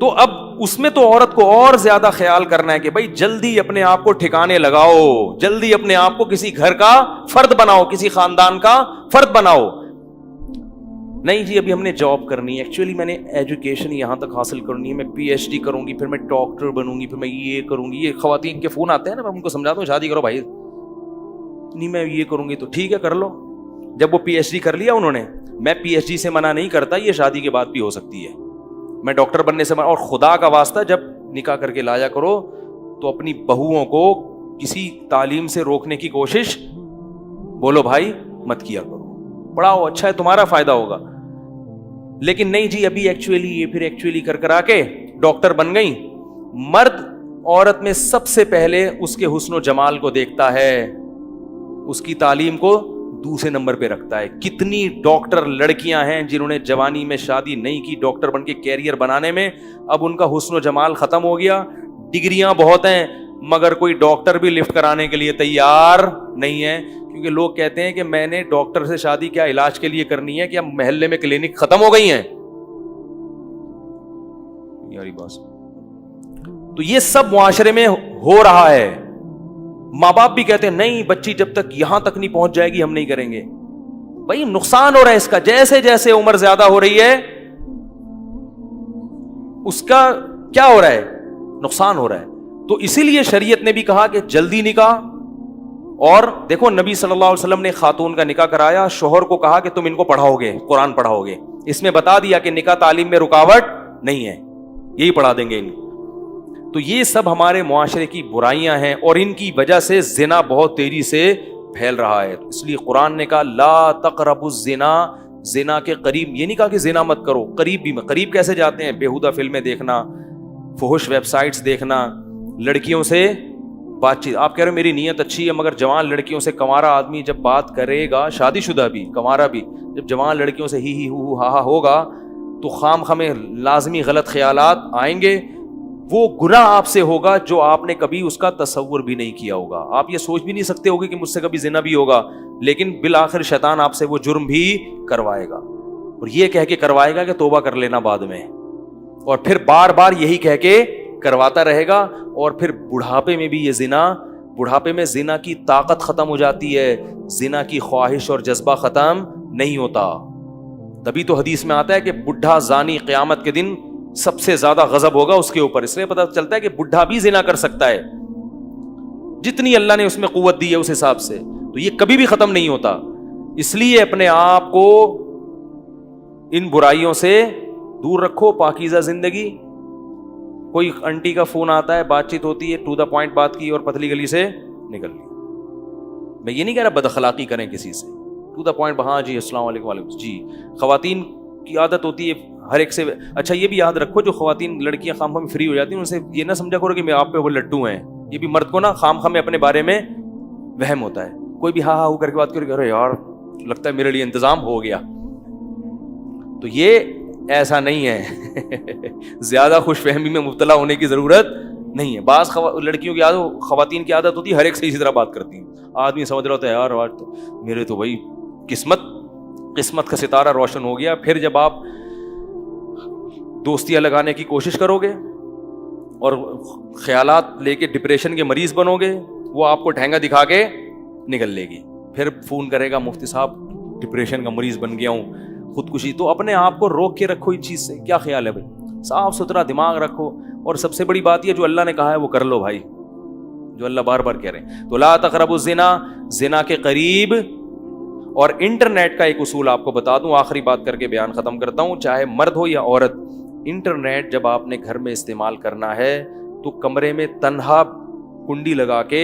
تو اب اس میں تو عورت کو اور زیادہ خیال کرنا ہے کہ بھائی جلدی اپنے آپ کو ٹھکانے لگاؤ, جلدی اپنے آپ کو کسی گھر کا فرد بناؤ, کسی خاندان کا فرد بناؤ. نہیں جی ابھی ہم نے جاب کرنی ہے, ایکچولی میں نے ایجوکیشن یہاں تک حاصل کرنی ہے, میں پی ایچ ڈی کروں گی, پھر میں ڈاکٹر بنوں گی, پھر میں یہ کروں گی. یہ خواتین کے فون آتے ہیں نا, میں ان کو سمجھاتا ہوں شادی کرو بھائی. نہیں میں یہ کروں گی, تو ٹھیک ہے کر لو. جب وہ پی ایچ ڈی کر لیا انہوں نے, میں پی ایچ ڈی سے منع نہیں کرتا, یہ شادی کے بعد بھی ہو سکتی ہے. میں ڈاکٹر بننے سے منع, اور خدا کا واسطہ جب نکاح کر کے لایا کرو تو اپنی بہوؤں کو کسی تعلیم سے روکنے کی کوشش بولو بھائی مت کیا کرو, پڑھاؤ اچھا ہے تمہارا فائدہ ہوگا. لیکن نہیں جی ابھی ایکچولی یہ پھر ایکچولی کر آ کے ڈاکٹر بن گئی. مرد عورت میں سب سے پہلے اس کے حسن و جمال کو دیکھتا ہے, اس کی تعلیم کو دوسرے نمبر پہ رکھتا ہے. کتنی ڈاکٹر لڑکیاں ہیں جنہوں نے جوانی میں شادی نہیں کی, ڈاکٹر بن کے کیریئر بنانے میں, اب ان کا حسن و جمال ختم ہو گیا. ڈگریاں بہت ہیں مگر کوئی ڈاکٹر بھی لفٹ کرانے کے لیے تیار نہیں ہے, کیونکہ لوگ کہتے ہیں کہ میں نے ڈاکٹر سے شادی کیا علاج کے لیے کرنی ہے, کیا محلے میں کلینک ختم ہو گئی ہیں یاری بس. تو یہ سب معاشرے میں ہو رہا ہے. ماں باپ بھی کہتے ہیں نہیں بچی جب تک یہاں تک نہیں پہنچ جائے گی ہم نہیں کریں گے. بھائی نقصان ہو رہا ہے اس کا, جیسے جیسے عمر زیادہ ہو رہی ہے اس کا کیا ہو رہا ہے, نقصان ہو رہا ہے. تو اسی لیے شریعت نے بھی کہا کہ جلدی نکاح. اور دیکھو نبی صلی اللہ علیہ وسلم نے خاتون کا نکاح کرایا, شوہر کو کہا کہ تم ان کو پڑھاؤ گے, قرآن پڑھاؤ گے. اس میں بتا دیا کہ نکاح تعلیم میں رکاوٹ نہیں ہے, یہی پڑھا دیں گے ان کو. تو یہ سب ہمارے معاشرے کی برائیاں ہیں, اور ان کی وجہ سے زنا بہت تیزی سے پھیل رہا ہے. اس لیے قرآن نے کہا لا تقربوا الزنا, زنا کے قریب, یہ نہیں کہا کہ زنا مت کرو, قریب بھی مت. قریب کیسے جاتے ہیں, بیہودہ فلمیں دیکھنا, فحش ویب سائٹس دیکھنا, لڑکیوں سے بات چیت. آپ کہہ رہے ہو میری نیت اچھی ہے, مگر جوان لڑکیوں سے کنوارا آدمی جب بات کرے گا, شادی شدہ بھی کنوارا بھی, جب جوان لڑکیوں سے ہی ہو ہا ہوگا تو خام خامے لازمی غلط خیالات آئیں گے. وہ گناہ آپ سے ہوگا جو آپ نے کبھی اس کا تصور بھی نہیں کیا ہوگا. آپ یہ سوچ بھی نہیں سکتے ہوگے کہ مجھ سے کبھی زنا بھی ہوگا, لیکن بالآخر شیطان آپ سے وہ جرم بھی کروائے گا, اور یہ کہہ کے کروائے گا کہ توبہ کر لینا بعد میں, اور پھر بار بار یہی کہہ کے کرواتا رہے گا. اور پھر بڑھاپے میں بھی یہ زنا, بڑھاپے میں زنا کی طاقت ختم ہو جاتی ہے, زنا کی خواہش اور جذبہ ختم نہیں ہوتا. تبھی تو حدیث میں آتا ہے کہ بڈھا زانی قیامت کے دن سب سے زیادہ غضب ہوگا اس کے اوپر. اس لیے پتہ چلتا ہے کہ بڈھا بھی زنا کر سکتا ہے, جتنی اللہ نے اس میں قوت دی ہے اس حساب سے. تو یہ کبھی بھی ختم نہیں ہوتا. اس لیے اپنے آپ کو ان برائیوں سے دور رکھو, پاکیزہ زندگی. کوئی انٹی کا فون آتا ہے, بات چیت ہوتی ہے, ٹو دا پوائنٹ بات کی اور پتلی گلی سے نکل لی. میں یہ نہیں کہہ رہا بد اخلاقی کریں کسی سے, ٹو دا پوائنٹ, ہاں جی السلام علیکم وعلیکم جی. خواتین کی عادت ہوتی ہے ہر ایک سے. اچھا یہ بھی یاد رکھو جو خواتین لڑکیاں خام خواہ میں فری ہو جاتی ہیں, ان سے یہ نہ سمجھا کرو کہ میں آپ پہ وہ لٹو ہیں. یہ بھی مرد کو نا خام خواہ میں اپنے بارے میں وہم ہوتا ہے. کوئی بھی ہاں ہو کر کے بات کرے, ارے یار لگتا ہے میرے لیے انتظام ہو گیا. تو یہ ایسا نہیں ہے. زیادہ خوش فہمی میں مبتلا ہونے کی ضرورت نہیں ہے. بعض لڑکیوں کی عادت, خواتین کی عادت ہوتی ہے ہر ایک سے اسی طرح بات کرتی ہیں. آدمی سمجھ رہا ہوتا ہے یار آج تو میرے تو بھائی قسمت کا ستارہ روشن ہو گیا. پھر جب آپ دوستیاں لگانے کی کوشش کرو گے اور خیالات لے کے ڈپریشن کے مریض بنو گے, وہ آپ کو ٹھینگا دکھا کے نکل لے گی. پھر فون کرے گا مفتی صاحب ڈپریشن کا مریض بن گیا ہوں, خودکشی. تو اپنے آپ کو روک کے رکھو اس چیز سے. کیا خیال ہے بھائی, صاف ستھرا دماغ رکھو. اور سب سے بڑی بات یہ جو اللہ نے کہا ہے وہ کر لو بھائی, جو اللہ بار بار کہہ رہے ہیں. تو لا تقربوا الزنا, زنا کے قریب. اور انٹرنیٹ کا ایک اصول آپ کو بتا دوں, آخری بات کر کے بیان ختم کرتا ہوں, چاہے مرد ہو یا عورت. انٹرنیٹ جب آپ نے گھر میں استعمال کرنا ہے تو کمرے میں تنہا کنڈی لگا کے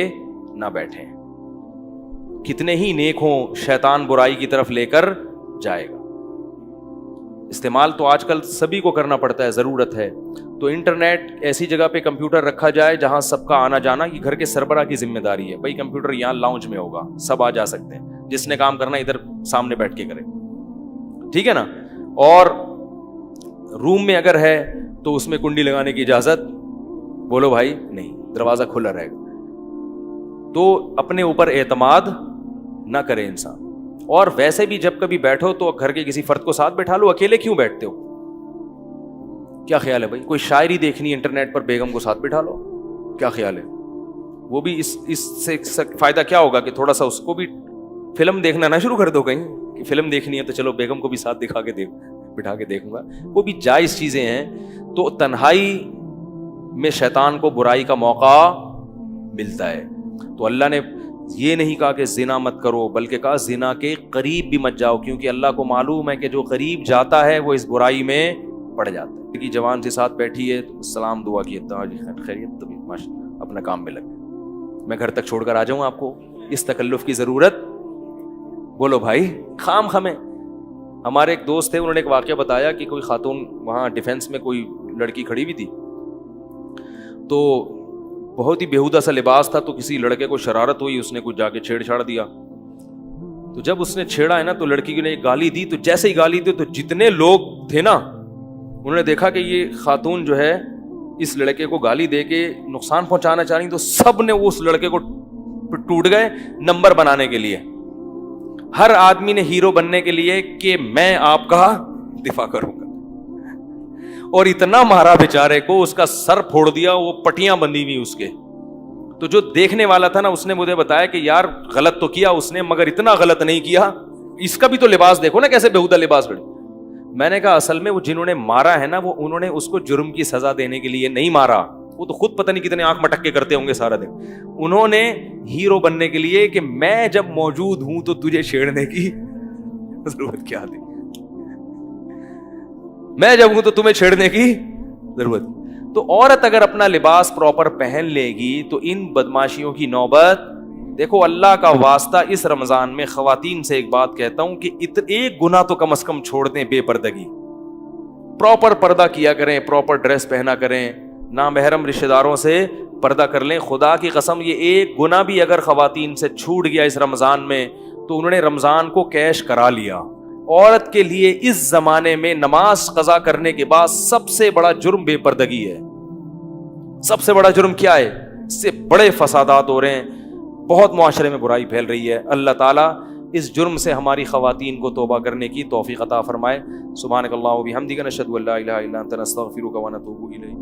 نہ بیٹھیں. کتنے ہی نیک ہوں, شیطان برائی کی طرف لے کر جائے گا. استعمال تو آج کل سبھی کو کرنا پڑتا ہے, ضرورت ہے. تو انٹرنیٹ ایسی جگہ پہ کمپیوٹر رکھا جائے جہاں سب کا آنا جانا, یہ گھر کے سربراہ کی ذمہ داری ہے. بھائی کمپیوٹر یہاں لاؤنج میں ہوگا, سب آ جا سکتے ہیں, جس نے کام کرنا ادھر سامنے بیٹھ کے کرے, ٹھیک ہے نا. اور روم میں اگر ہے تو اس میں کنڈی لگانے کی اجازت بولو بھائی نہیں, دروازہ کھلا رہے گا. تو اپنے اوپر اعتماد نہ کرے انسان. اور ویسے بھی جب کبھی بیٹھو تو گھر کے کسی فرد کو ساتھ بیٹھا لو, اکیلے کیوں بیٹھتے ہو. کیا خیال ہے بھائی؟ کوئی شاعری دیکھنی ہے انٹرنیٹ پر، بیگم کو ساتھ بٹھا لو، کیا خیال ہے؟ وہ بھی اس سے فائدہ کیا ہوگا کہ تھوڑا سا اس کو بھی فلم دیکھنا نہ شروع کر دو کہیں کہ فلم دیکھنی ہے تو چلو بیگم کو بھی ساتھ بٹھا کے دیکھوں گا، وہ بھی جائز چیزیں ہیں. تو تنہائی میں شیطان کو برائی کا موقع ملتا ہے. تو اللہ نے یہ نہیں کہا کہ زنا مت کرو، بلکہ کہا زنا کے قریب بھی مت جاؤ، کیونکہ اللہ کو معلوم ہے کہ جو قریب جاتا ہے وہ اس برائی میں پڑ جاتا ہے. کہ جوان سے ساتھ بیٹھی ہے تو سلام دعا کی خیریت، تو اپنا کام میں لگ، میں گھر تک چھوڑ کر آ جاؤں آپ کو، اس تکلف کی ضرورت؟ بولو بھائی، خام خمیں. ہمارے ایک دوست تھے، انہوں نے ایک واقعہ بتایا کہ کوئی خاتون وہاں ڈیفینس میں کوئی لڑکی کھڑی ہوئی تھی، تو بہت ہی بیہودہ سا لباس تھا، تو کسی لڑکے کو شرارت ہوئی، اس نے کچھ جا کے چھیڑ چھاڑ دیا. تو جب اس نے چھیڑا ہے نا تو لڑکی نے ایک گالی دی، تو جیسے ہی گالی دی تو جتنے لوگ تھے نا انہوں نے دیکھا کہ یہ خاتون جو ہے اس لڑکے کو گالی دے کے نقصان پہنچانا چاہ رہی، تو سب نے اس لڑکے کو ٹوٹ گئے نمبر بنانے کے لیے. ہر آدمی نے ہیرو بننے کے لیے کہ میں آپ کا دفاع کروں گا، اور اتنا مارا بیچارے کو، اس کا سر پھوڑ دیا، وہ پٹیاں بندھی ہوئی اس کے. تو جو دیکھنے والا تھا نا اس نے مجھے بتایا کہ یار غلط تو کیا اس نے، مگر اتنا غلط نہیں کیا، اس کا بھی تو لباس دیکھو نا کیسے بیہودہ لباس پڑے. میں نے کہا اصل میں وہ جنہوں نے مارا ہے نا وہ انہوں نے اس کو جرم کی سزا دینے کے لیے نہیں مارا، وہ تو خود پتہ نہیں کتنے آنکھ مٹک کے کرتے ہوں گے سارا دن. انہوں نے ہیرو بننے کے لیے کہ میں جب موجود ہوں تو تجھے چھیڑنے کی ضرورت کیا تھی، میں جب ہوں تو تمہیں چھیڑنے کی ضرورت. تو عورت اگر اپنا لباس پراپر پہن لے گی تو ان بدماشیوں کی نوبت. دیکھو اللہ کا واسطہ اس رمضان میں خواتین سے ایک بات کہتا ہوں کہ ایک گناہ تو کم از کم چھوڑ دیں، بے پردگی. پراپر پردہ کیا کریں، پراپر ڈریس پہنا کریں، نامحرم رشتہ داروں سے پردہ کر لیں. خدا کی قسم یہ ایک گناہ بھی اگر خواتین سے چھوٹ گیا اس رمضان میں تو انہوں نے رمضان کو کیش کرا لیا. عورت کے لیے اس زمانے میں نماز قضا کرنے کے بعد سب سے بڑا جرم بے پردگی ہے. سب سے بڑا جرم کیا ہے؟ اس سے بڑے فسادات ہو رہے ہیں، بہت معاشرے میں برائی پھیل رہی ہے. اللہ تعالیٰ اس جرم سے ہماری خواتین کو توبہ کرنے کی توفیق عطا فرمائے. سبحانک اللہم و بحمدک، نشہد ان لا الہ الا انت، نستغفرک و نتوب الیک.